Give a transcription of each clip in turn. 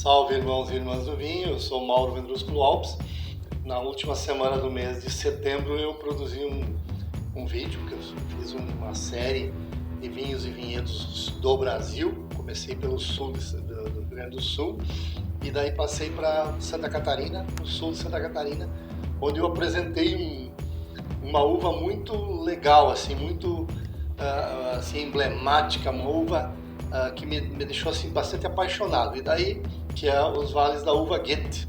Salve, irmãos e irmãs do vinho, eu sou Mauro Vendrúsculo Alves. Na última semana do mês de setembro eu produzi um vídeo que eu fiz uma série de vinhos e vinhedos do Brasil. Comecei pelo sul do Rio Grande do Sul e daí passei para Santa Catarina, no sul de Santa Catarina, onde eu apresentei uma uva muito legal, assim, muito assim, emblemática, uma uva que me deixou assim, bastante apaixonado, e daí que é os vales da uva Goethe.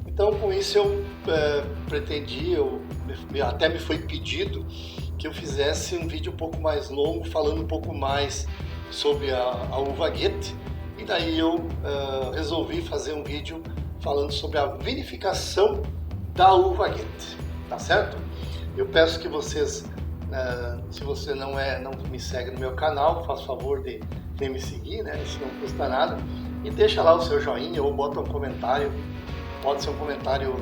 Então com isso eu pretendi, até me foi pedido que eu fizesse um vídeo um pouco mais longo, falando um pouco mais sobre a uva Goethe, e daí eu resolvi fazer um vídeo falando sobre a vinificação da uva Goethe, tá certo? Eu peço que vocês, se você não me segue no meu canal, faça favor de me seguir, né? Isso não custa nada, e deixa lá o seu joinha ou bota um comentário. Pode ser um comentário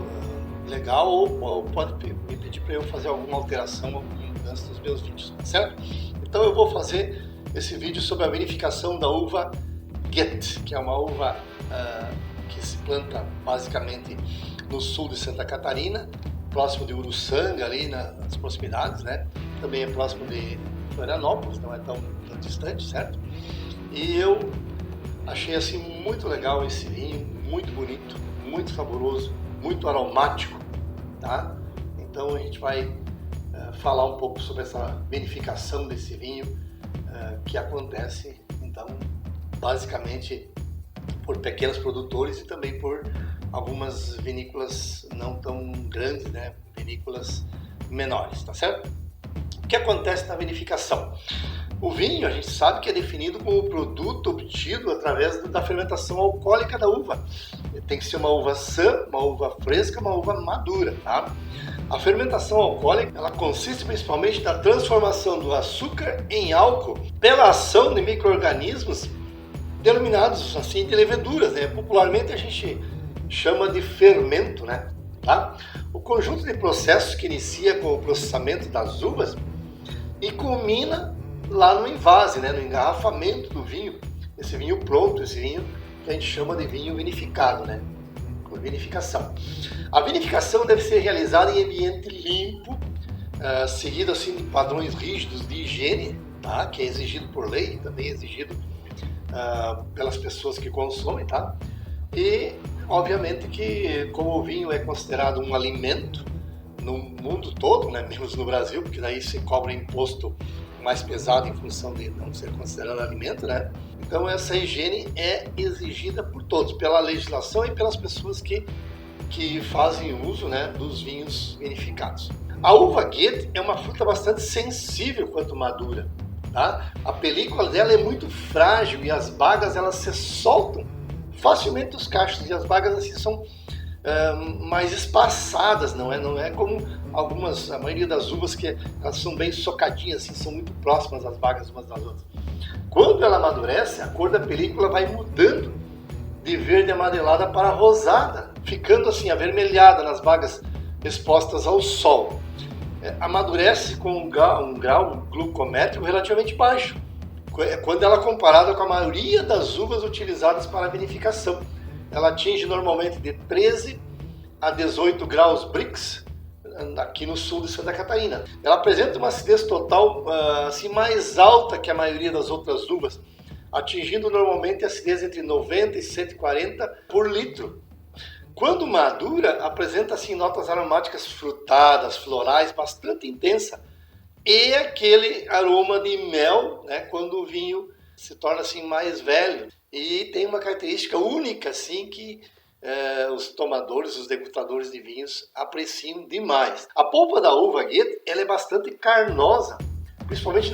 legal ou pode me pedir para eu fazer alguma alteração, alguma mudança nos meus vídeos, tá certo? Então eu vou fazer esse vídeo sobre a vinificação da uva Goethe, que é uma uva que se planta basicamente no sul de Santa Catarina, próximo de Uruçanga, ali nas proximidades, né? Também é próximo de Florianópolis, não é tão distante, certo? E eu achei assim muito legal esse vinho, muito bonito, muito saboroso, muito aromático, tá? Então a gente vai falar um pouco sobre essa vinificação desse vinho que acontece, então, basicamente por pequenos produtores e também por algumas vinícolas não tão grandes, né? Vinícolas menores, tá certo? O que acontece na vinificação? O vinho, a gente sabe que é definido como produto obtido através da fermentação alcoólica da uva. Tem que ser uma uva sã, uma uva fresca, uma uva madura, tá? A fermentação alcoólica, ela consiste principalmente na transformação do açúcar em álcool pela ação de micro-organismos denominados assim de leveduras, né? Popularmente a gente chama de fermento, né? Tá? O conjunto de processos que inicia com o processamento das uvas e culmina lá no envase, né, no engarrafamento do vinho, esse vinho pronto, esse vinho que a gente chama de vinho vinificado, né, por vinificação. A vinificação deve ser realizada em ambiente limpo, seguido assim de padrões rígidos de higiene, tá, que é exigido por lei, também é exigido pelas pessoas que consomem, tá, e obviamente que como o vinho é considerado um alimento no mundo todo, né, menos no Brasil, porque daí se cobra imposto mais pesado em função de não ser considerado alimento, né? Então essa higiene é exigida por todos, pela legislação e pelas pessoas que fazem uso, né, dos vinhos vinificados. A uva Goethe é uma fruta bastante sensível quanto madura, tá? A película dela é muito frágil e as bagas elas se soltam facilmente dos cachos, e as bagas assim são mais espaçadas, não é como a maioria das uvas que elas são bem socadinhas, assim, são muito próximas as bagas umas das outras. Quando ela amadurece, a cor da película vai mudando de verde amarelada para rosada, ficando assim avermelhada nas bagas expostas ao sol. Amadurece com um grau glucométrico relativamente baixo, quando ela é comparada com a maioria das uvas utilizadas para a vinificação. Ela atinge normalmente de 13 a 18 graus Brix aqui no sul de Santa Catarina. Ela apresenta uma acidez total assim, mais alta que a maioria das outras uvas, atingindo normalmente a acidez entre 90 e 140 por litro. Quando madura, apresenta assim, notas aromáticas frutadas, florais, bastante intensa, e aquele aroma de mel, né, quando o vinho se torna assim, mais velho. E tem uma característica única, assim, que os tomadores, os degustadores de vinhos apreciam demais. A polpa da uva Goethe, ela é bastante carnosa, principalmente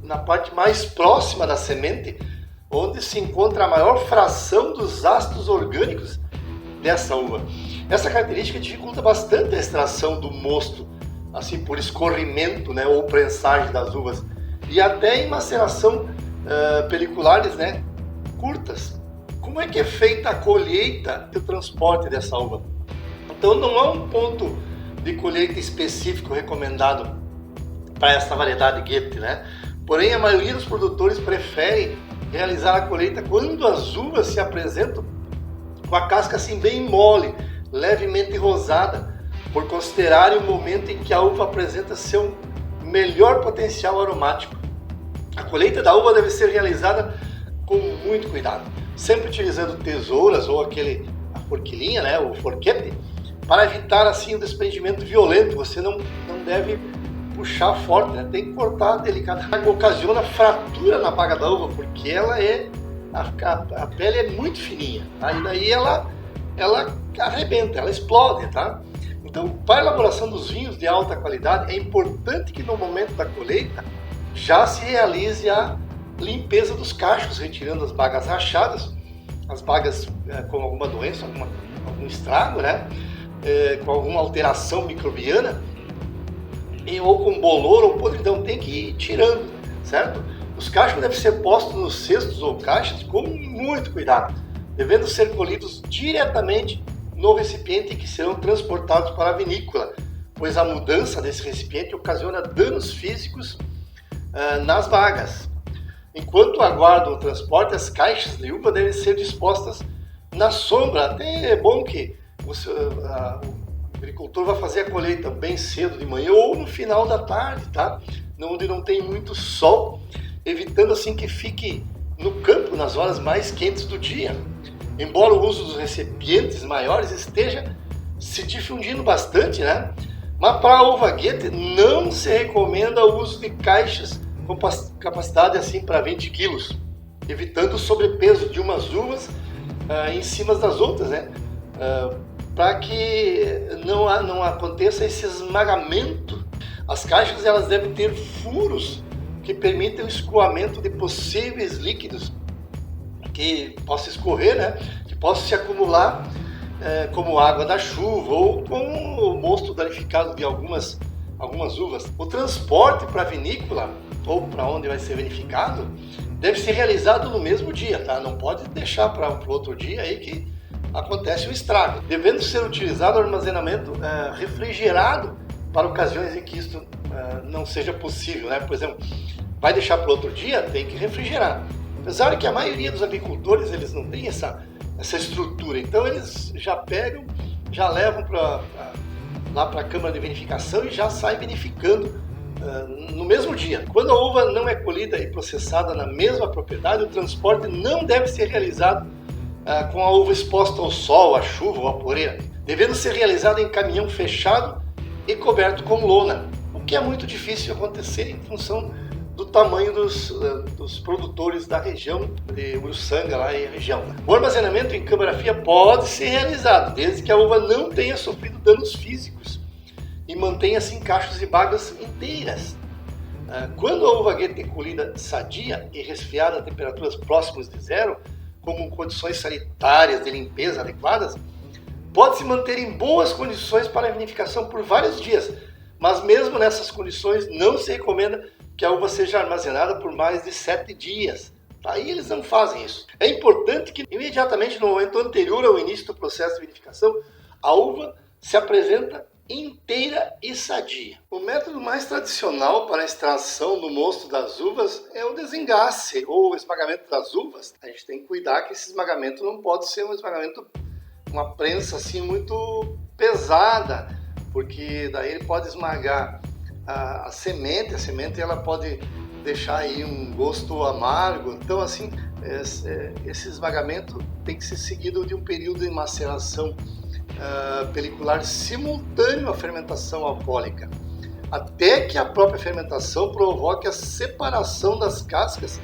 na parte mais próxima da semente, onde se encontra a maior fração dos ácidos orgânicos dessa uva. Essa característica dificulta bastante a extração do mosto, assim, por escorrimento, né, ou prensagem das uvas, e até em maceração peliculares, né, curtas. Como é que é feita a colheita e o transporte dessa uva? Então não há um ponto de colheita específico recomendado para essa variedade Goethe, né? Porém, a maioria dos produtores prefere realizar a colheita quando as uvas se apresentam com a casca assim bem mole, levemente rosada, por considerarem o momento em que a uva apresenta seu melhor potencial aromático. A colheita da uva deve ser realizada com muito cuidado, sempre utilizando tesouras ou a forquilhinha, né, o forquete, para evitar assim o desprendimento violento. Você não deve puxar forte, né? Tem que cortar delicadamente. Ocasiona fratura na baga da uva, porque a pele é muito fininha, tá? E daí ela arrebenta, ela explode, tá? Então, para a elaboração dos vinhos de alta qualidade, é importante que no momento da colheita já se realize a limpeza dos cachos, retirando as bagas rachadas, as bagas com alguma doença, algum estrago, né? Com alguma alteração microbiana, ou com bolor ou podridão, tem que ir tirando, certo? Os cachos devem ser postos nos cestos ou caixas com muito cuidado, devendo ser colhidos diretamente no recipiente que serão transportados para a vinícola, pois a mudança desse recipiente ocasiona danos físicos nas bagas. Enquanto aguardam o transporte, as caixas de uva devem ser dispostas na sombra. Até é bom que o agricultor vai fazer a colheita bem cedo de manhã ou no final da tarde, tá? Onde não tem muito sol, evitando assim que fique no campo nas horas mais quentes do dia. Embora o uso dos recipientes maiores esteja se difundindo bastante, né? Mas para a uva Goethe não se recomenda o uso de caixas com capacidade assim para 20 quilos, evitando o sobrepeso de umas uvas em cima das outras, né? Para que não aconteça esse esmagamento. As caixas elas devem ter furos que permitem o escoamento de possíveis líquidos que possa escorrer, né? Que possa se acumular como água da chuva ou com o mosto danificado de algumas uvas. O transporte para a vinícola ou para onde vai ser vinificado deve ser realizado no mesmo dia, tá? Não pode deixar para outro dia aí que acontece o estrago. Devendo ser utilizado o armazenamento refrigerado para ocasiões em que isso não seja possível, né? Por exemplo, vai deixar para outro dia, tem que refrigerar. Apesar de que a maioria dos agricultores eles não tem essa estrutura, então eles já pegam, já levam lá para a câmara de vinificação e já sai vinificando no mesmo dia. Quando a uva não é colhida e processada na mesma propriedade, o transporte não deve ser realizado com a uva exposta ao sol, à chuva ou à poeira, devendo ser realizado em caminhão fechado e coberto com lona, o que é muito difícil acontecer em função do tamanho dos produtores da região de Uruçanga, lá em região. O armazenamento em câmara fria pode ser realizado, desde que a uva não tenha sofrido danos físicos e mantenha-se em cachos e bagas inteiras. Quando a uva Goethe é colhida sadia e resfriada a temperaturas próximas de zero, com condições sanitárias de limpeza adequadas, pode-se manter em boas condições para a vinificação por vários dias, mas mesmo nessas condições não se recomenda que a uva seja armazenada por mais de 7 dias. Aí eles não fazem isso. É importante que imediatamente no momento anterior ao início do processo de vinificação, a uva se apresenta inteira e sadia. O método mais tradicional para a extração do mosto das uvas é o desengace ou o esmagamento das uvas. A gente tem que cuidar que esse esmagamento não pode ser um esmagamento, uma prensa assim muito pesada, porque daí ele pode esmagar a semente ela pode deixar aí um gosto amargo. Então assim, esse esmagamento tem que ser seguido de um período de maceração pelicular simultâneo à fermentação alcoólica, até que a própria fermentação provoque a separação das cascas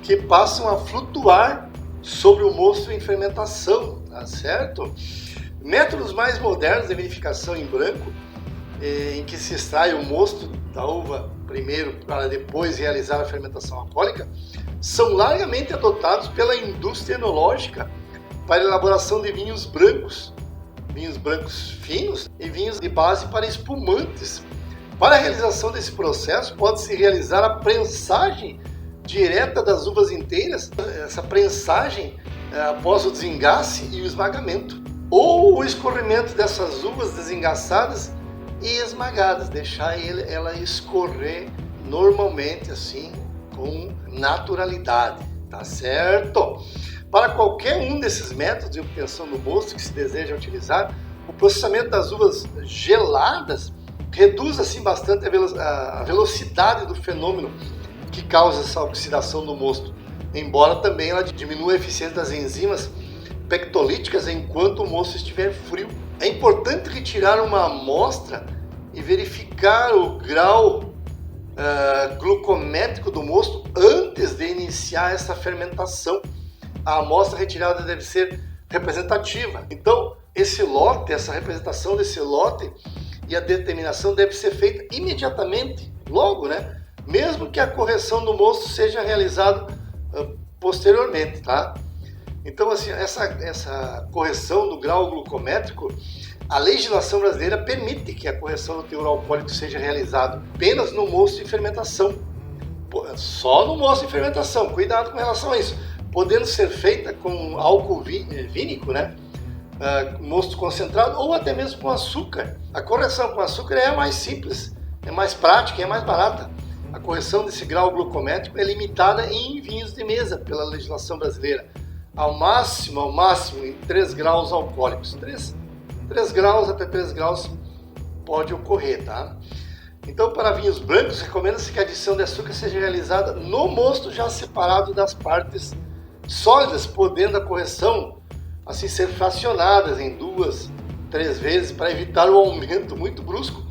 que passam a flutuar sobre o mosto em fermentação, tá certo? Métodos mais modernos de vinificação em branco, em que se extrai o mosto da uva primeiro para depois realizar a fermentação alcoólica, são largamente adotados pela indústria enológica para a elaboração de vinhos brancos finos e vinhos de base para espumantes. Para a realização desse processo, pode-se realizar a prensagem direta das uvas inteiras, essa prensagem após o desengace e o esmagamento, ou o escorrimento dessas uvas desengaçadas e esmagadas, deixar ela escorrer normalmente assim, com naturalidade, tá certo? Para qualquer um desses métodos de obtenção do mosto que se deseja utilizar, o processamento das uvas geladas reduz assim bastante a velocidade do fenômeno que causa essa oxidação do mosto, embora também ela diminua a eficiência das enzimas pectolíticas enquanto o mosto estiver frio. É importante retirar uma amostra e verificar o grau glucométrico do mosto antes de iniciar essa fermentação. A amostra retirada deve ser representativa. Então, esse lote, essa representação desse lote e a determinação deve ser feita imediatamente, logo, né? Mesmo que a correção do mosto seja realizada posteriormente, tá? Então, assim, essa correção do grau glucométrico, a legislação brasileira permite que a correção do teor alcoólico seja realizada apenas no mosto em fermentação. Só no mosto em fermentação, cuidado com relação a isso. Podendo ser feita com álcool vínico, né? Mosto concentrado ou até mesmo com açúcar. A correção com açúcar é a mais simples, é mais prática e é mais barata. A correção desse grau glucométrico é limitada em vinhos de mesa pela legislação brasileira. Ao máximo, em 3 graus alcoólicos. 3 graus até 3 graus pode ocorrer, tá? Então, para vinhos brancos, recomenda-se que a adição de açúcar seja realizada no mosto já separado das partes sólidas, podendo a correção assim ser fracionadas em 2, 3 vezes para evitar o aumento muito brusco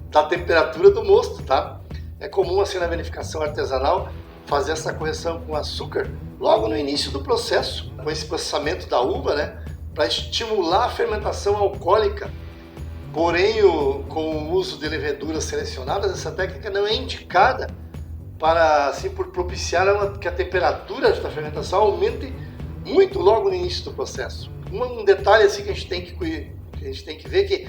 da temperatura do mosto, tá? É comum assim na vinificação artesanal fazer essa correção com açúcar logo no início do processo, com esse processamento da uva, né, para estimular a fermentação alcoólica. Porém, com o uso de leveduras selecionadas, essa técnica não é indicada para, assim, por propiciar que a temperatura da fermentação aumente muito logo no início do processo. Um detalhe assim que a gente tem que ver que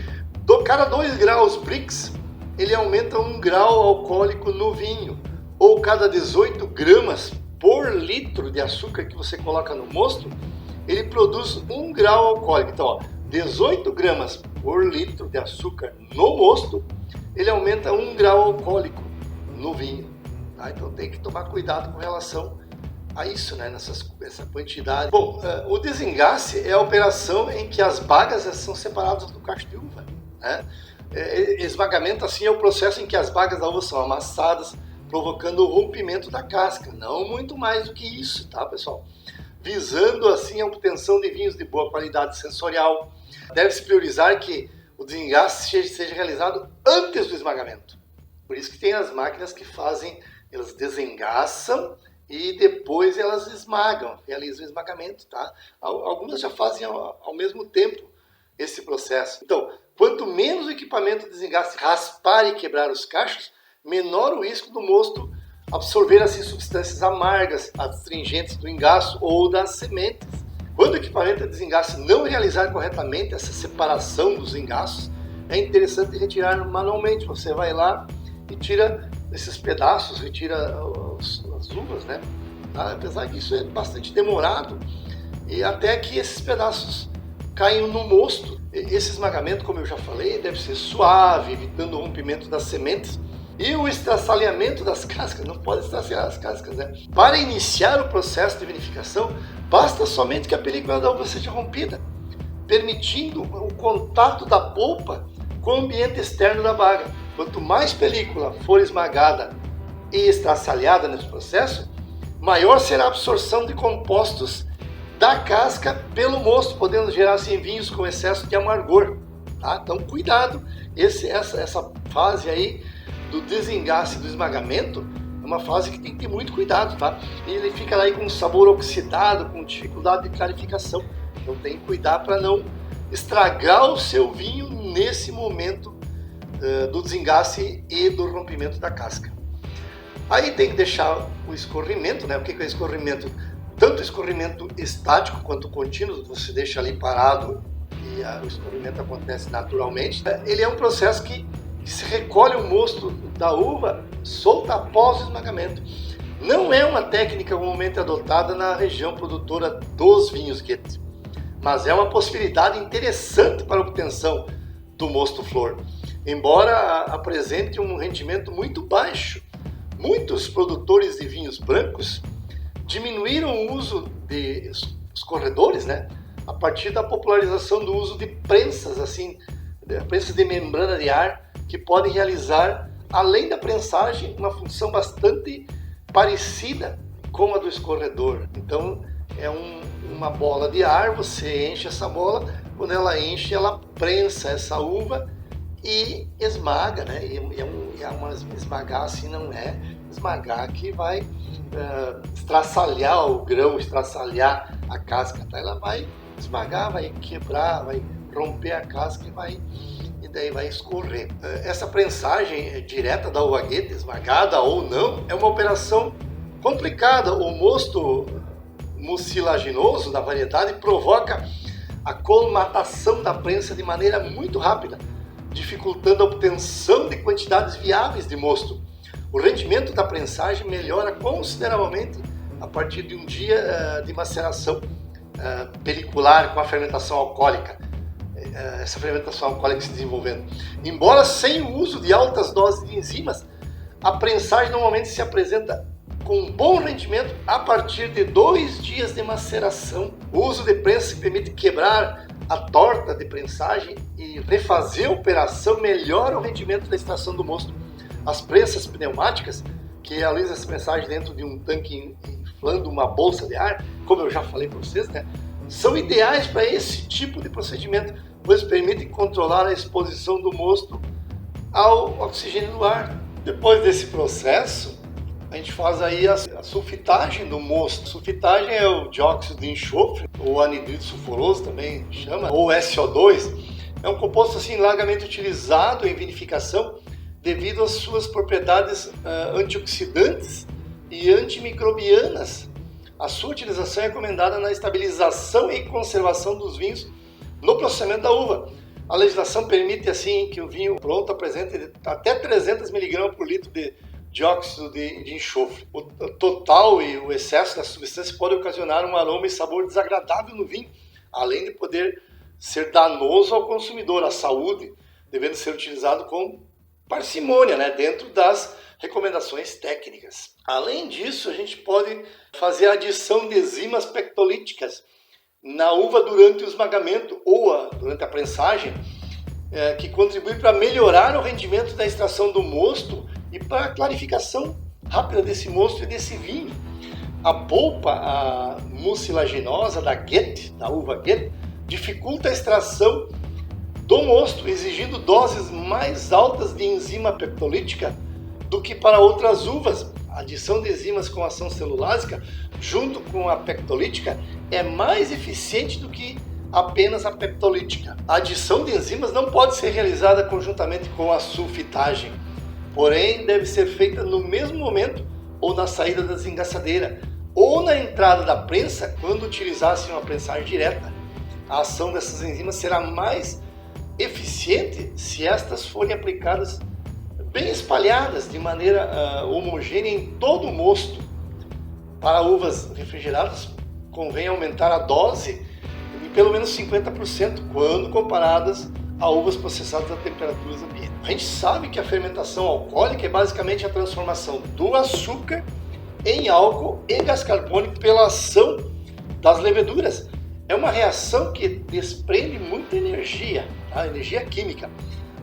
cada 2 graus Brix ele aumenta 1 grau alcoólico no vinho, ou cada 18 gramas por litro de açúcar que você coloca no mosto, ele produz 1 grau alcoólico. Então, ó, 18 gramas por litro de açúcar no mosto, ele aumenta 1 grau alcoólico no vinho. Tá? Então tem que tomar cuidado com relação a isso, né? Essa quantidade. Bom, o desengace é a operação em que as bagas são separadas do cacho de uva, né? Esmagamento assim é o processo em que as bagas da uva são amassadas, provocando o rompimento da casca. Não muito mais do que isso, tá, pessoal? Visando assim a obtenção de vinhos de boa qualidade sensorial, deve-se priorizar que o desengace seja realizado antes do esmagamento. Por isso que tem as máquinas que fazem, elas desengaçam e depois elas esmagam, realizam o esmagamento, tá? Algumas já fazem ao mesmo tempo esse processo. Então, quanto menos o equipamento de desengace raspar e quebrar os cachos, menor o risco do mosto absorver assim substâncias amargas, astringentes do engaço ou das sementes. Quando o equipamento de desengace não realizar corretamente essa separação dos engaços, é interessante retirar manualmente. Você vai lá e tira esses pedaços, retira as uvas, né? Apesar que isso é bastante demorado e até que esses pedaços caiam no mosto. Esse esmagamento, como eu já falei, deve ser suave, evitando o rompimento das sementes. E o estraçalhamento das cascas, não pode estraçalhar as cascas, né? Para iniciar o processo de vinificação, basta somente que a película da uva seja rompida, permitindo o contato da polpa com o ambiente externo da baga. Quanto mais película for esmagada e estraçalhada nesse processo, maior será a absorção de compostos da casca pelo mosto, podendo gerar assim, vinhos com excesso de amargor. Tá? Então, cuidado, essa fase aí do desengace, do esmagamento, é uma fase que tem que ter muito cuidado, tá? E ele fica aí com um sabor oxidado, com dificuldade de clarificação. Então tem que cuidar para não estragar o seu vinho nesse momento do desengace e do rompimento da casca. Aí tem que deixar o escorrimento, né? O que é escorrimento? Tanto o escorrimento estático quanto contínuo, você deixa ali parado e o escorrimento acontece naturalmente. Ele é um processo que se recolhe o mosto da uva solta após o esmagamento. Não é uma técnica comumente adotada na região produtora dos vinhos Goethe, mas é uma possibilidade interessante para a obtenção do mosto flor. Embora apresente um rendimento muito baixo, muitos produtores de vinhos brancos diminuíram o uso de os corredores, né? A partir da popularização do uso de prensas, assim, prensas de membrana de ar, que podem realizar, além da prensagem, uma função bastante parecida com a do escorredor. Então, é uma bola de ar, você enche essa bola, quando ela enche, ela prensa essa uva e esmaga, né? Esmagar assim não é esmagar que vai estraçalhar o grão, estraçalhar a casca, tá? Ela vai esmagar, vai quebrar, vai romper a casca e daí vai escorrer. Essa prensagem direta da uva gueta, esmagada ou não, é uma operação complicada. O mosto mucilaginoso da variedade provoca a colmatação da prensa de maneira muito rápida, dificultando a obtenção de quantidades viáveis de mosto. O rendimento da prensagem melhora consideravelmente a partir de um dia de maceração pelicular com a fermentação alcoólica, essa fermentação alcoólica se desenvolvendo. Embora sem o uso de altas doses de enzimas, a prensagem normalmente se apresenta com um bom rendimento a partir de 2 dias de maceração. O uso de prensa permite quebrar a torta de prensagem e refazer a operação melhora o rendimento da extração do mosto. As prensas pneumáticas, que realizam essa prensagem dentro de um tanque inflando uma bolsa de ar, como eu já falei para vocês, né, são ideais para esse tipo de procedimento, pois permitem controlar a exposição do mosto ao oxigênio do ar. Depois desse processo, a gente faz aí a sulfitagem do mosto. Sulfitagem é o dióxido de enxofre, ou anidrito sulfuroso também chama, ou SO2. É um composto assim largamente utilizado em vinificação devido às suas propriedades antioxidantes e antimicrobianas. A sua utilização é recomendada na estabilização e conservação dos vinhos no processamento da uva. A legislação permite assim que o vinho pronto apresente até 300 mg por litro de dióxido de enxofre. O total e o excesso da substância pode ocasionar um aroma e sabor desagradável no vinho, além de poder ser danoso ao consumidor, à saúde, devendo ser utilizado com parcimônia, né, dentro das recomendações técnicas. Além disso, a gente pode fazer a adição de enzimas pectolíticas na uva durante o esmagamento ou durante a prensagem, que contribui para melhorar o rendimento da extração do mosto e para a clarificação rápida desse mosto e desse vinho. A polpa mucilaginosa da uva gueta, dificulta a extração do mosto, exigindo doses mais altas de enzima pectolítica do que para outras uvas. A adição de enzimas com ação celulásica, junto com a pectolítica, é mais eficiente do que apenas a pectolítica. A adição de enzimas não pode ser realizada conjuntamente com a sulfitagem, porém deve ser feita no mesmo momento ou na saída da desengaçadeira ou na entrada da prensa quando utilizasse uma prensagem direta. A ação dessas enzimas será mais eficiente se estas forem aplicadas bem espalhadas de maneira homogênea em todo o mosto. Para uvas refrigeradas, convém aumentar a dose em pelo menos 50% quando comparadas a uvas processadas a temperaturas ambientes. A gente sabe que a fermentação alcoólica é basicamente a transformação do açúcar em álcool e gás carbônico pela ação das leveduras. É uma reação que desprende muita energia, tá? Energia química,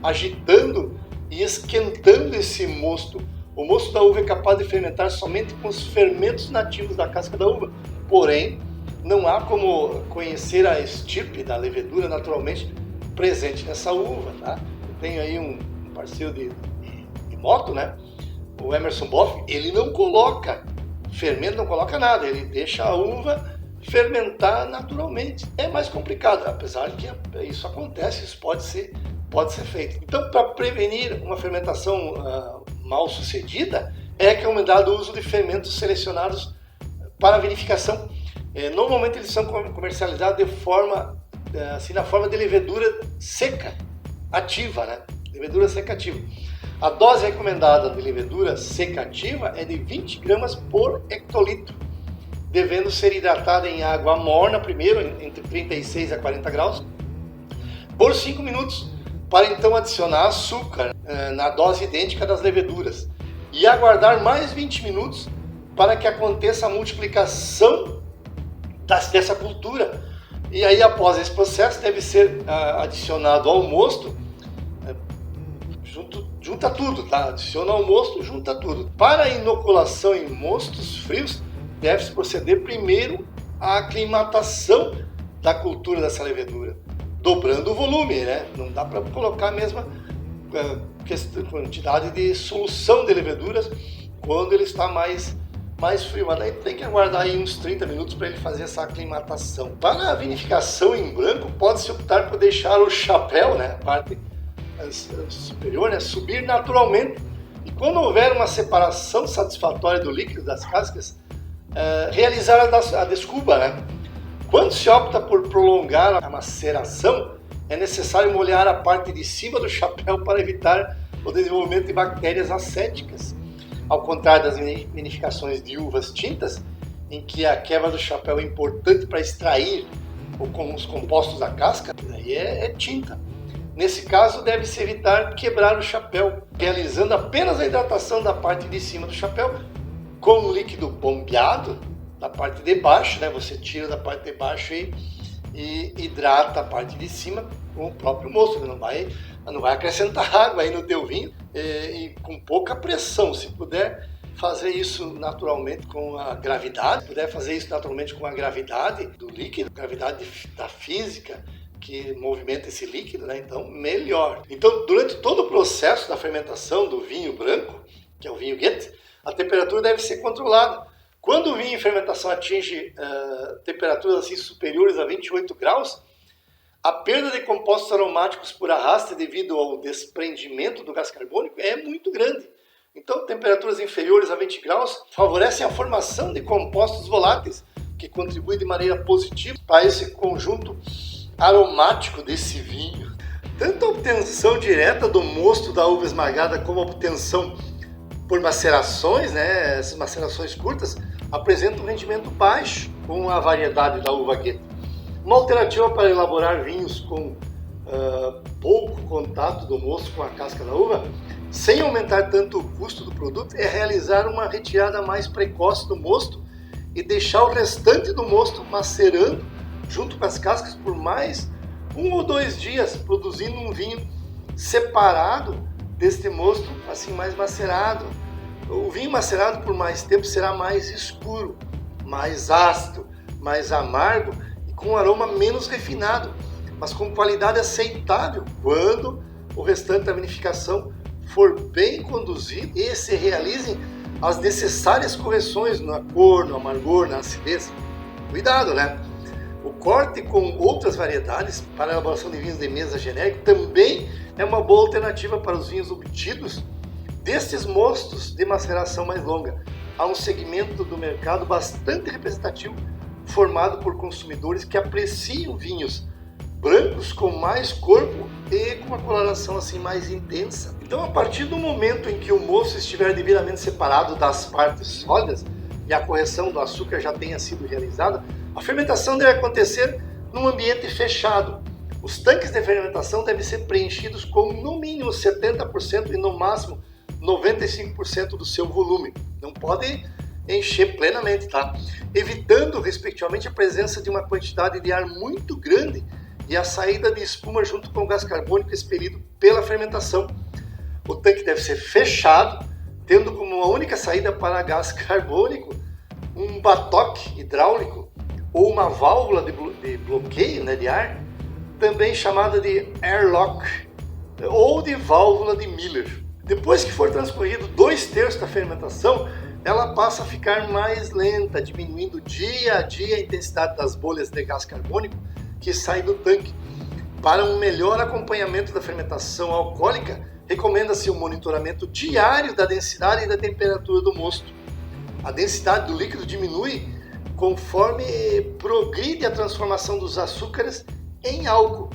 agitando e esquentando esse mosto. O mosto da uva é capaz de fermentar somente com os fermentos nativos da casca da uva. Porém, não há como conhecer a estirpe da levedura naturalmente presente nessa uva, tá? Eu tenho aí um parceiro de moto, né? O Emerson Boff, ele não coloca fermento, não coloca nada, ele deixa a uva fermentar naturalmente. É mais complicado, apesar de que isso acontece, isso pode ser feito. Então, para prevenir uma fermentação mal sucedida, é recomendado o uso de fermentos selecionados para vinificação. Normalmente eles são comercializados de forma, assim, na forma de levedura seca ativa, né? Levedura seca ativa. A dose recomendada de levedura seca ativa é de 20 gramas por hectolitro, devendo ser hidratada em água morna primeiro, entre 36 a 40 graus, por 5 minutos, para então adicionar açúcar na dose idêntica das leveduras e aguardar mais 20 minutos para que aconteça a multiplicação dessa cultura. E aí, após esse processo, deve ser adicionado ao mosto, junta tudo, tá? Adiciona ao mosto, junta tudo. Para a inoculação em mostos frios, deve-se proceder primeiro à aclimatação da cultura dessa levedura, dobrando o volume, né? Não dá para colocar a mesma quantidade de solução de leveduras quando ele está mais frio, mas daí tem que aguardar aí uns 30 minutos para ele fazer essa aclimatação. Para a vinificação em branco, pode-se optar por deixar o chapéu, né, a parte superior, né, subir naturalmente. E quando houver uma separação satisfatória do líquido das cascas, realizar a descuba, né? Quando se opta por prolongar a maceração, é necessário molhar a parte de cima do chapéu para evitar o desenvolvimento de bactérias acéticas. Ao contrário das vinificações de uvas tintas, em que a quebra do chapéu é importante para extrair os compostos da casca, aí é tinta. Nesse caso, deve-se evitar quebrar o chapéu, realizando apenas a hidratação da parte de cima do chapéu com um líquido bombeado da parte de baixo, né? Você tira da parte de baixo e hidrata a parte de cima com o próprio mosto, não vai acrescentar água aí no teu vinho, e com pouca pressão. Se puder fazer isso naturalmente com a gravidade, do líquido, gravidade da física que movimenta esse líquido, né? Então melhor. Então, durante todo o processo da fermentação do vinho branco, que é o vinho Goethe, a temperatura deve ser controlada. Quando o vinho em fermentação atinge temperaturas assim superiores a 28 graus, a perda de compostos aromáticos por arraste devido ao desprendimento do gás carbônico é muito grande. Então, temperaturas inferiores a 20 graus favorecem a formação de compostos voláteis, que contribuem de maneira positiva para esse conjunto aromático desse vinho. Tanto a obtenção direta do mosto da uva esmagada como a obtenção por macerações, né, essas macerações curtas, apresentam um rendimento baixo com a variedade da uva Goethe. Uma alternativa para elaborar vinhos com pouco contato do mosto com a casca da uva, sem aumentar tanto o custo do produto, é realizar uma retirada mais precoce do mosto e deixar o restante do mosto macerando junto com as cascas por mais 1 ou 2 dias, produzindo um vinho separado deste mosto assim mais macerado. O vinho macerado por mais tempo será mais escuro, mais ácido, mais amargo e com um aroma menos refinado, mas com qualidade aceitável quando o restante da vinificação for bem conduzido e se realizem as necessárias correções na cor, no amargor, na acidez. Cuidado, né? O corte com outras variedades para a elaboração de vinhos de mesa genérico também é uma boa alternativa para os vinhos obtidos destes mostos de maceração mais longa. Há um segmento do mercado bastante representativo formado por consumidores que apreciam vinhos brancos com mais corpo e com uma coloração assim mais intensa. Então, a partir do momento em que o mosto estiver devidamente separado das partes sólidas e a correção do açúcar já tenha sido realizada, a fermentação deve acontecer num ambiente fechado. Os tanques de fermentação devem ser preenchidos com no mínimo 70% e no máximo 95% do seu volume. Não pode encher plenamente, tá? Evitando, respectivamente, a presença de uma quantidade de ar muito grande e a saída de espuma junto com o gás carbônico expelido pela fermentação. O tanque deve ser fechado, tendo como uma única saída para gás carbônico um batoque hidráulico ou uma válvula de bloqueio, né, de ar, também chamada de airlock ou de válvula de Miller. Depois que for transcorrido 2/3 da fermentação, ela passa a ficar mais lenta, diminuindo dia a dia a intensidade das bolhas de gás carbônico que saem do tanque. Para um melhor acompanhamento da fermentação alcoólica, recomenda-se o monitoramento diário da densidade e da temperatura do mosto. A densidade do líquido diminui conforme progride a transformação dos açúcares em álcool.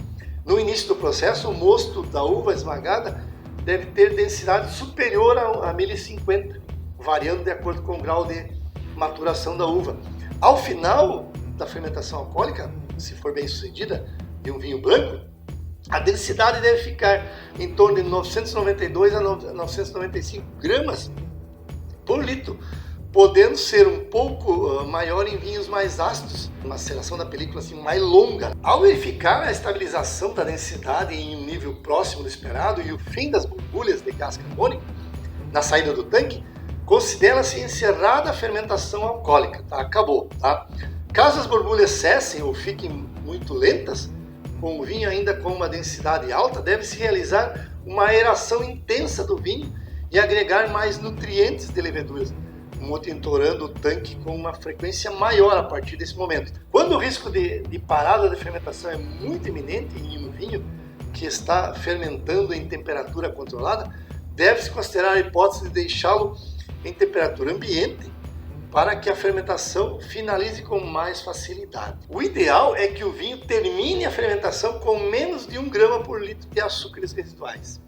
No início do processo, o mosto da uva esmagada deve ter densidade superior a 1050, variando de acordo com o grau de maturação da uva. Ao final da fermentação alcoólica, se for bem sucedida, de um vinho branco, a densidade deve ficar em torno de 992 a 995 gramas por litro, podendo ser um pouco maior em vinhos mais ácidos, uma maceração da película assim mais longa. Ao verificar a estabilização da densidade em um nível próximo do esperado e o fim das borbulhas de gás carbônico na saída do tanque, considera-se encerrada a fermentação alcoólica, tá? Acabou, tá? Caso as borbulhas cessem ou fiquem muito lentas, com o vinho ainda com uma densidade alta, deve-se realizar uma aeração intensa do vinho e agregar mais nutrientes de leveduras, monitorando o tanque com uma frequência maior a partir desse momento. Quando o risco de parada de fermentação é muito iminente em um vinho que está fermentando em temperatura controlada, deve-se considerar a hipótese de deixá-lo em temperatura ambiente para que a fermentação finalize com mais facilidade. O ideal é que o vinho termine a fermentação com menos de 1 grama por litro de açúcares residuais.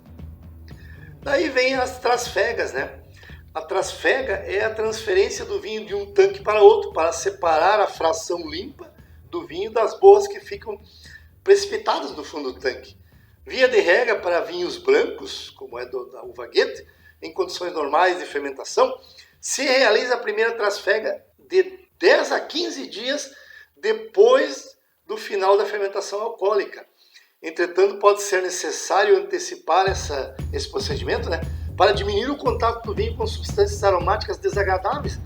Daí vem as trasfegas, né? A trasfega é a transferência do vinho de um tanque para outro, para separar a fração limpa do vinho das borras que ficam precipitadas no fundo do tanque. Via de regra, para vinhos brancos, como é da uva Goethe, em condições normais de fermentação, se realiza a primeira trasfega de 10 a 15 dias depois do final da fermentação alcoólica. Entretanto, pode ser necessário antecipar esse procedimento, né, para diminuir o contato do vinho com substâncias aromáticas desagradáveis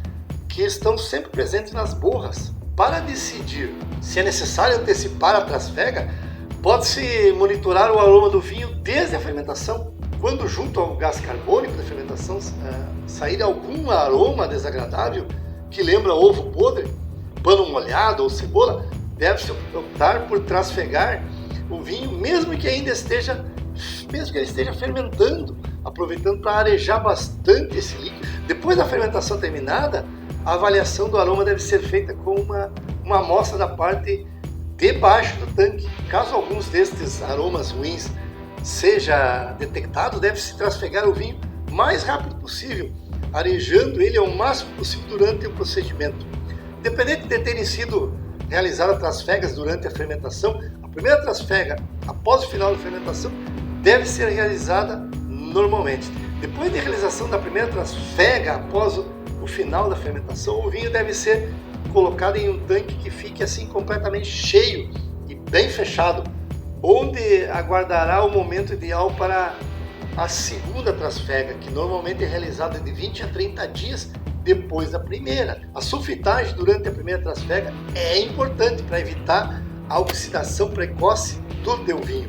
que estão sempre presentes nas borras. Para decidir se é necessário antecipar a trasfega, pode-se monitorar o aroma do vinho desde a fermentação. Quando junto ao gás carbônico da fermentação sair algum aroma desagradável que lembra ovo podre, pano molhado ou cebola, deve-se optar por trasfegar o vinho, mesmo que ele esteja fermentando, aproveitando para arejar bastante esse líquido. Depois da fermentação terminada, a avaliação do aroma deve ser feita com uma amostra da parte de baixo do tanque. Caso alguns destes aromas ruins seja detectado, deve-se trasfegar o vinho o mais rápido possível, arejando ele ao máximo possível durante o procedimento. Independente de terem sido realizadas trasfegas durante a fermentação, a primeira trasfega após o final da fermentação deve ser realizada normalmente. Depois da realização da primeira trasfega após o final da fermentação, o vinho deve ser colocado em um tanque que fique assim completamente cheio e bem fechado, onde aguardará o momento ideal para a segunda trasfega, que normalmente é realizada de 20 a 30 dias depois da primeira. A sulfitagem durante a primeira trasfega é importante para evitar a oxidação precoce do teu vinho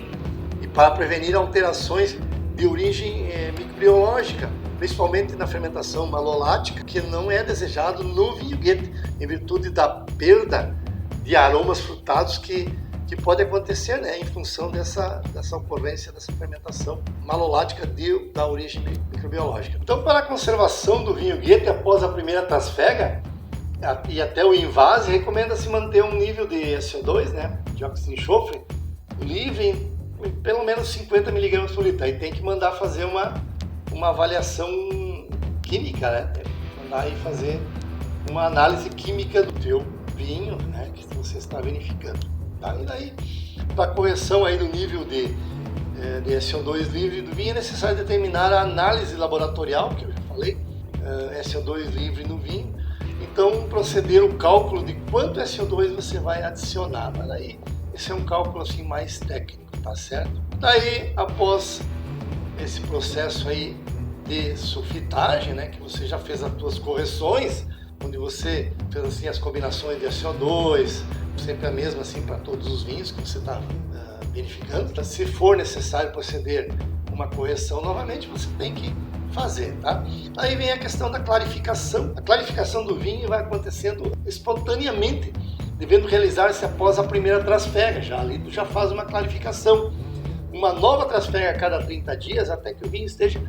e para prevenir alterações de origem microbiológica, principalmente na fermentação malolática, que não é desejado no vinho Goethe, em virtude da perda de aromas frutados que pode acontecer, né, em função dessa ocorrência dessa fermentação malolática da origem microbiológica. Então, para a conservação do vinho Goethe após a primeira trasfega e até o invase, recomenda-se manter um nível de SO2, né, dióxido de enxofre, livre em pelo menos 50 mg por litro. Aí tem que mandar fazer uma avaliação química, né, mandar aí fazer uma análise química do teu vinho, né, que você está verificando. Tá? E daí, para a correção aí do nível de SO2 livre do vinho, é necessário determinar a análise laboratorial, que eu já falei, SO2 livre no vinho. Então, proceder o cálculo de quanto SO2 você vai adicionar. Mas daí, esse é um cálculo assim mais técnico, tá certo? Daí, após esse processo aí de sulfitagem, né, que você já fez as suas correções, onde você fez assim as combinações de SO2, sempre a mesma assim para todos os vinhos que você está verificando. Tá? Se for necessário proceder uma correção novamente, você tem que fazer, tá? Aí vem a questão da clarificação. A clarificação do vinho vai acontecendo espontaneamente, devendo realizar-se após a primeira trasfega. Ali tu já faz uma clarificação. Uma nova trasfega a cada 30 dias, até que o vinho esteja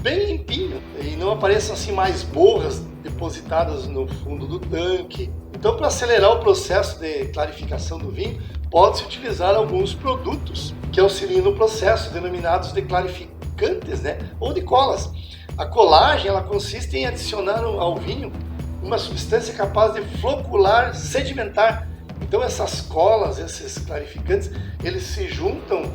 bem limpinho e não apareçam assim mais borras depositadas no fundo do tanque. Então, para acelerar o processo de clarificação do vinho, pode-se utilizar alguns produtos que auxiliam no processo, denominados de clarificantes, né, ou de colas. A colagem, ela consiste em adicionar ao vinho uma substância capaz de flocular, sedimentar. Então, essas colas, esses clarificantes, eles se juntam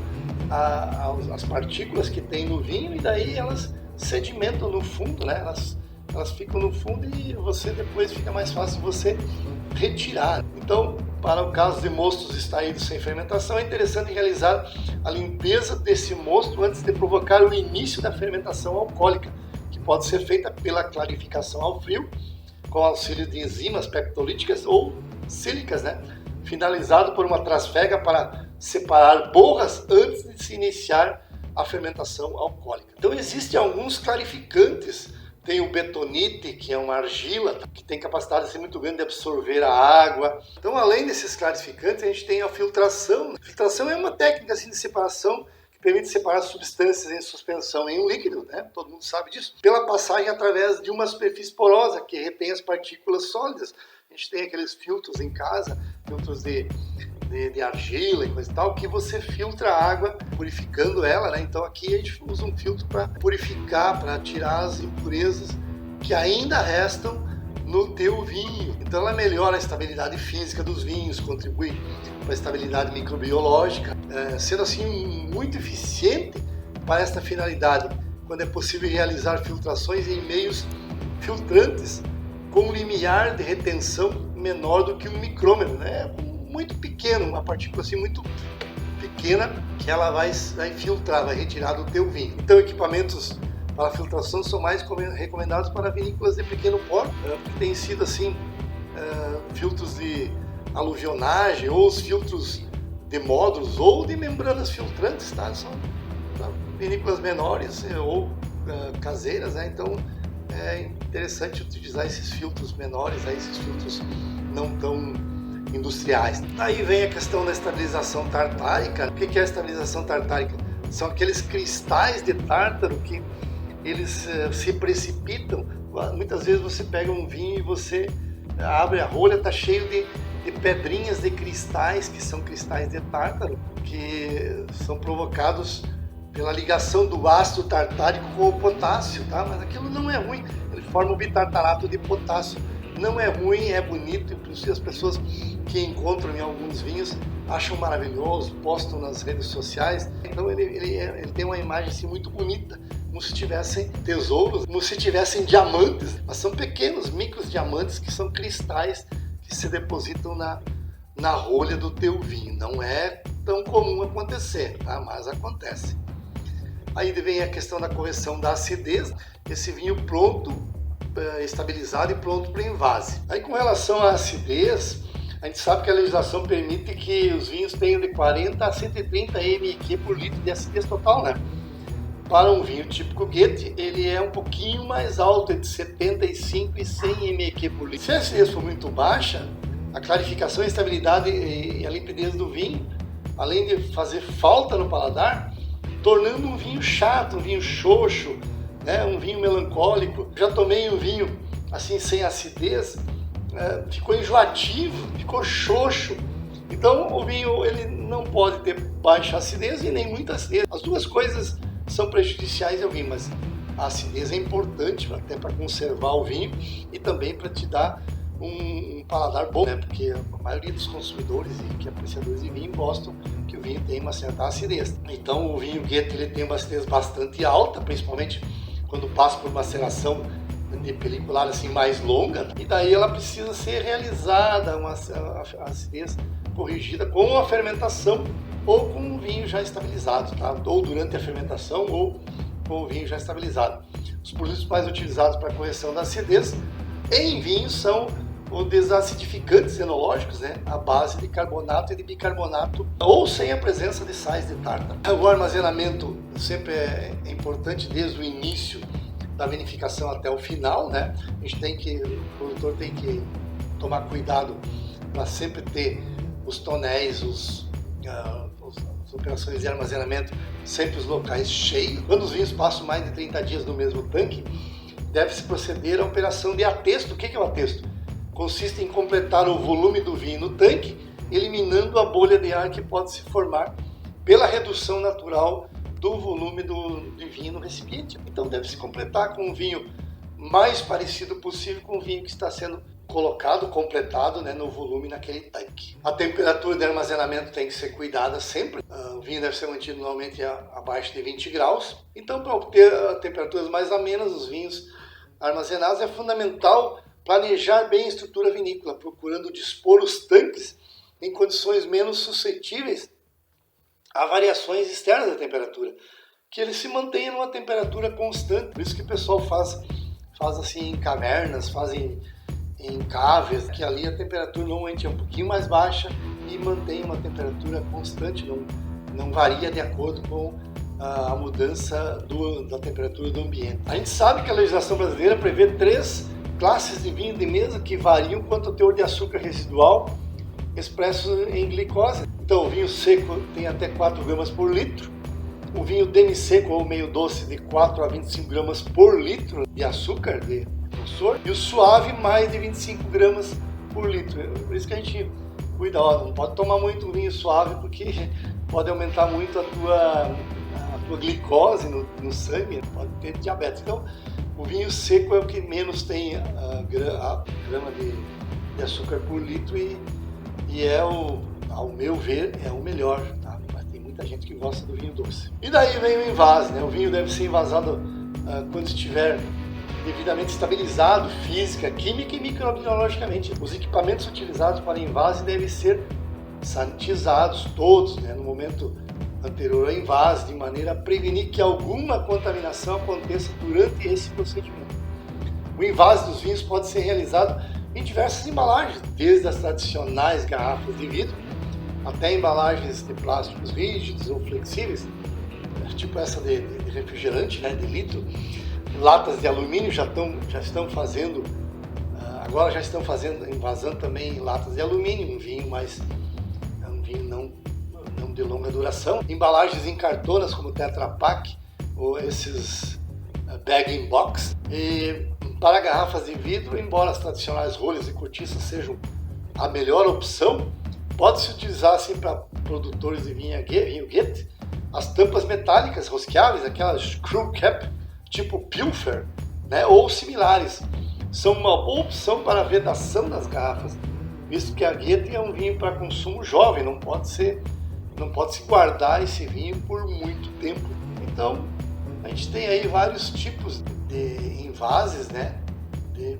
às partículas que tem no vinho e daí elas sedimentam no fundo, né? Elas elas ficam no fundo e você depois fica mais fácil de você retirar. Então, para o caso de mostos extraídos sem fermentação, é interessante realizar a limpeza desse mosto antes de provocar o início da fermentação alcoólica, que pode ser feita pela clarificação ao frio, com auxílio de enzimas peptolíticas ou sílicas, né? Finalizado por uma trasfega para separar borras antes de se iniciar a fermentação alcoólica. Então existem alguns clarificantes. Tem o betonite, que é uma argila, que tem capacidade assim, muito grande de absorver a água. Então, além desses clarificantes, a gente tem a filtração. A filtração é uma técnica assim, de separação que permite separar substâncias em suspensão em um líquido, né? Todo mundo sabe disso, pela passagem através de uma superfície porosa que retém as partículas sólidas. A gente tem aqueles filtros em casa, filtros de argila e coisa e tal, que você filtra a água, purificando ela, né? Então aqui a gente usa um filtro para purificar, para tirar as impurezas que ainda restam no teu vinho. Então ela melhora a estabilidade física dos vinhos, contribui para a estabilidade microbiológica, sendo assim muito eficiente para esta finalidade, quando é possível realizar filtrações em meios filtrantes com um limiar de retenção menor do que um micrômetro, né? Muito pequeno, uma partícula assim muito pequena que ela vai filtrar, vai retirar do teu vinho. Então equipamentos para filtração são mais recomendados para vinícolas de pequeno porte, porque tem sido assim filtros de aluvionagem ou os filtros de módulos ou de membranas filtrantes, tá? São vinícolas menores ou caseiras, né? Então é interessante utilizar esses filtros menores, esses filtros não tão industriais. Aí vem a questão da estabilização tartárica. O que é a estabilização tartárica? São aqueles cristais de tártaro que eles se precipitam. Muitas vezes você pega um vinho e você abre a rolha, está cheio de pedrinhas de cristais, que são cristais de tártaro, que são provocados pela ligação do ácido tartárico com o potássio, tá? Mas aquilo não é ruim, ele forma o bitartarato de potássio. Não é ruim, é bonito, inclusive as pessoas que encontram em alguns vinhos acham maravilhoso, postam nas redes sociais. Então ele tem uma imagem assim, muito bonita, como se tivessem tesouros, como se tivessem diamantes, mas são pequenos, micros diamantes que são cristais que se depositam na rolha do teu vinho. Não é tão comum acontecer, tá? Mas acontece. Aí vem a questão da correção da acidez, esse vinho pronto, estabilizado e pronto para o envase. Aí com relação à acidez, a gente sabe que a legislação permite que os vinhos tenham de 40 a 130 mQ por litro de acidez total, né? Para um vinho típico Goethe, ele é um pouquinho mais alto, é de 75 e 100 mQ por litro. Se a acidez for muito baixa, a clarificação, a estabilidade e a limpidez do vinho, além de fazer falta no paladar, tornando um vinho chato, um vinho xoxo, né, um vinho melancólico. Já tomei um vinho assim sem acidez, ficou enjoativo, ficou xoxo. Então o vinho ele não pode ter baixa acidez e nem muita acidez. As duas coisas são prejudiciais ao vinho, mas a acidez é importante até para conservar o vinho e também para te dar um paladar bom, né? Porque a maioria dos consumidores e que apreciadores de vinho gostam que o vinho tenha uma certa acidez. Então o vinho Goethe ele tem uma acidez bastante alta, principalmente quando passa por maceração de pelicular assim mais longa, e daí ela precisa ser realizada uma acidez corrigida com a fermentação ou com o vinho já estabilizado, tá? Ou durante a fermentação ou com o vinho já estabilizado. Os produtos mais utilizados para correção da acidez em vinhos são os desacidificantes enológicos, né? A base de carbonato e de bicarbonato, ou sem a presença de sais de tártaro. O armazenamento sempre é importante desde o início da vinificação até o final, né? O produtor tem que tomar cuidado para sempre ter os tonéis, as operações de armazenamento, sempre os locais cheios. Quando os vinhos passam mais de 30 dias no mesmo tanque, deve-se proceder à operação de atesto. O que é o atesto? Consiste em completar o volume do vinho no tanque, eliminando a bolha de ar que pode se formar pela redução natural do volume do vinho no recipiente. Então deve-se completar com um vinho mais parecido possível com o vinho que está sendo completado, né, no volume naquele tanque. A temperatura de armazenamento tem que ser cuidada sempre. O vinho deve ser mantido normalmente abaixo de 20 graus. Então, para obter temperaturas mais amenas, os vinhos armazenados, é fundamental planejar bem a estrutura vinícola, procurando dispor os tanques em condições menos suscetíveis a variações externas da temperatura, que ele se mantenha numa temperatura constante. Por isso que o pessoal faz assim em cavernas, fazem em caves, que ali a temperatura normalmente é um pouquinho mais baixa e mantém uma temperatura constante, não varia de acordo com a mudança da temperatura do ambiente. A gente sabe que a legislação brasileira prevê 3 classes de vinho de mesa que variam quanto ao teor de açúcar residual expresso em glicose. Então o vinho seco tem até 4 gramas por litro, o vinho demi-seco ou meio doce de 4 a 25 gramas por litro de açúcar, de doçor, e o suave mais de 25 gramas por litro. Por isso que a gente cuida, não pode tomar muito vinho suave porque pode aumentar muito a tua glicose no sangue, pode ter diabetes. Então o vinho seco é o que menos tem a grama de açúcar por litro e é ao meu ver, é o melhor, tá? Mas tem muita gente que gosta do vinho doce. E daí vem o envase, né? O vinho deve ser envasado quando estiver devidamente estabilizado física, química e microbiologicamente. Os equipamentos utilizados para envase devem ser sanitizados todos, né, no momento anterior ao envase, de maneira a prevenir que alguma contaminação aconteça durante esse procedimento. O envase dos vinhos pode ser realizado em diversas embalagens, desde as tradicionais garrafas de vidro até embalagens de plásticos rígidos ou flexíveis, tipo essa de refrigerante, né, de litro. Latas de alumínio já estão fazendo, agora já estão envasando também latas de alumínio, um vinho não de longa duração. Embalagens em cartonas como Tetra Pak ou esses bag-in-box. E para garrafas de vidro, embora as tradicionais rolhas e cortiças sejam a melhor opção, pode-se utilizar assim para produtores de vinho Goethe, as tampas metálicas rosqueáveis, aquelas screw cap, tipo Pilfer, né, ou similares, são uma boa opção para a vedação das garrafas, visto que a Goethe é um vinho para consumo jovem, não pode se guardar esse vinho por muito tempo. Então, a gente tem aí vários tipos de envases, né, de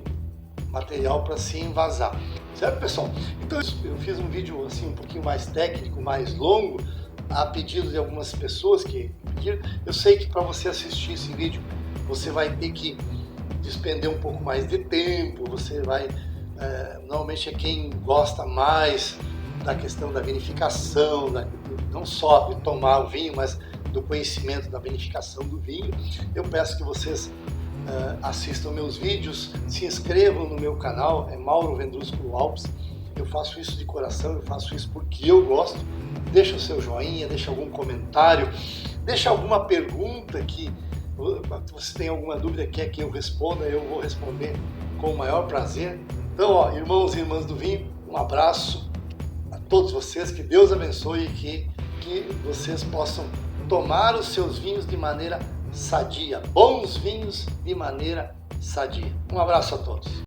material para se envasar, certo, pessoal? Então, eu fiz um vídeo assim um pouquinho mais técnico, mais longo, a pedido de algumas pessoas que pediram. Eu sei que para você assistir esse vídeo, você vai ter que despender um pouco mais de tempo, você vai, normalmente é quem gosta mais da questão da vinificação, não só de tomar o vinho, mas do conhecimento da vinificação do vinho. Eu peço que vocês assistam meus vídeos, se inscrevam no meu canal, é Mauro Vendrúsculo Alpes. Eu faço isso de coração, eu faço isso porque eu gosto. Deixa o seu joinha, deixa algum comentário, deixa alguma pergunta que você tem alguma dúvida, quer que eu responda, eu vou responder com o maior prazer. Então, irmãos e irmãs do vinho, um abraço a todos vocês, que Deus abençoe e que vocês possam tomar os seus vinhos de maneira sadia, bons vinhos de maneira sadia. Um abraço a todos.